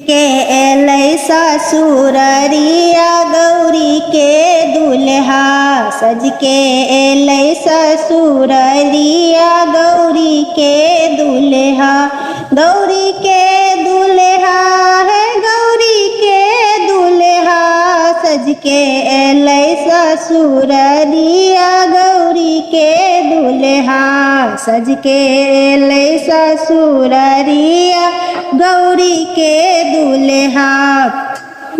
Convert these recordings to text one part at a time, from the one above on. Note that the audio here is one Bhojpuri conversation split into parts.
के एलै ससुररिया गौरी के दुल्हा सज के एलै ससुररिया गौरी के दुल्हा। गौरी के दुल्हा है गौरी के दुल्हा सज के एलै ससुररिया गौरी के दुल्हा सज के एलै ससुररिया गौरी के दुल्हा।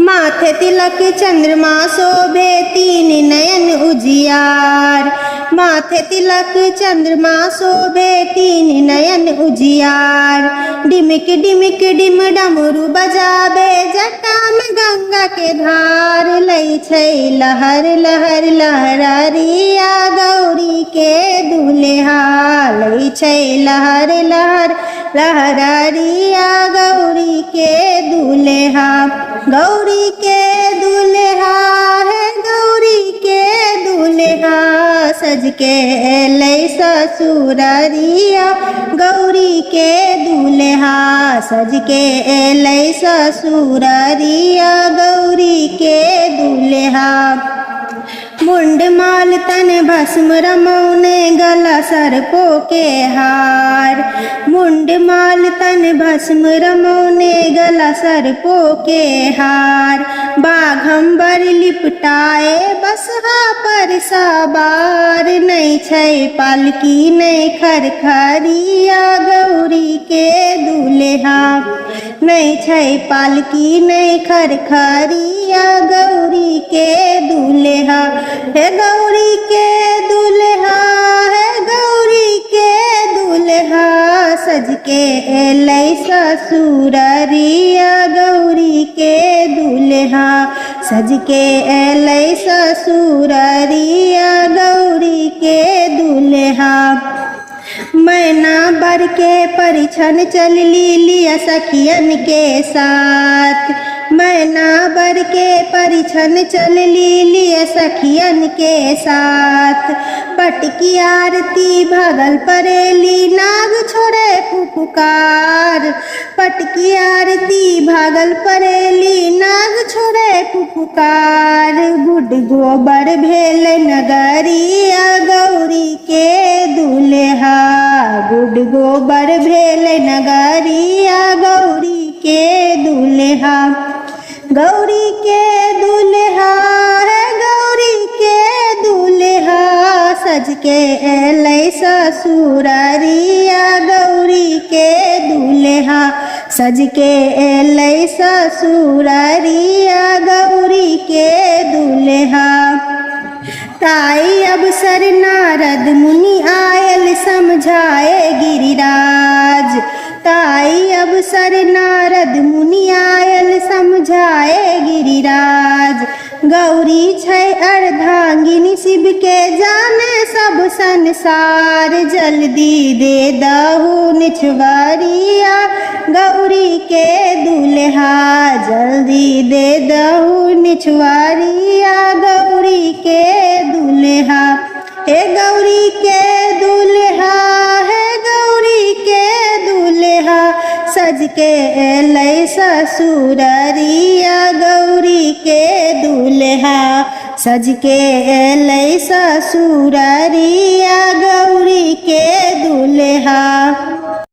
माथे तिलक चंद्रमा शोभे तीन नयन उजियार माथे तिलक चंद्रमा शोभे तीन नयन उजियार। डिमिक डिमिक डिम डमरू बजाबे जटा में गंगा के धार लै छै लहर लहर लहरारिया गौरी के दुल्हा लै छै लहर लहर लहरारिया गौरी के दुल्हा। गौरी के दुल्हा है गौरी के दुल्हा सज के एलै ससुररिया गौरी के दुल्हा सज के एलै ससुररिया गौरी के दुल्हा। मुंड माल तन भस्म रमौने गला सर्पों के हार मुंड माल तन भस्म रमौने गला सर्पों के हार। बाघंबर लिपटाए बसहा पर सवार नहीं छै पालकी नहीं खरखरिया गौरी के दुल्हा नहीं छै पालकी नहीं खरखरिया गौरी के दुल्हा। है गौरी के दुल्हा है गौरी के दुल्हा सज के एलै ससुररिया गौरी के दुल्हा सज के एलै ससुररिया गौरी के दुल्हा। मैना बर के परिछन चल लिया सखियन के साथ मैना बर के परिछन चल लिया सखियन के साथ। पटकी आरती भगल परेली नाग छोड़े फुफकार पटकी आरती भागल परेली नाग छोड़े फुफकार। गुड गोबर भेल नगरिया गौरी के दुल्हा गुड गोबर भेल नगरिया गौरी के दुल्हा। गौरी के दुल्हा है गौरी के दुल्हा सज के एलै ससुररिया गौरी के दुल्हा सज के एलै ससुररिया गौरी के दुल्हा। ताई अवसर नारद मुनि आयल समझाए गिरिराज ताई अवसर नारद मुनि आयल समझाए गिरिराज। गौरी छै अर्धांगिनी शिव के जाने सब संसार जल्दी दे दहु निछवरिया गौरी के दुल्हा जल्दी दे दहु निछवरिया गौरी के दुल्हा। हे गौरी के दुल्हा है गौरी के दुल्हा सज के एलै ससुररिया गौरी के दुल्हा सज के एलै ससुररिया गौरी के दुल्हा।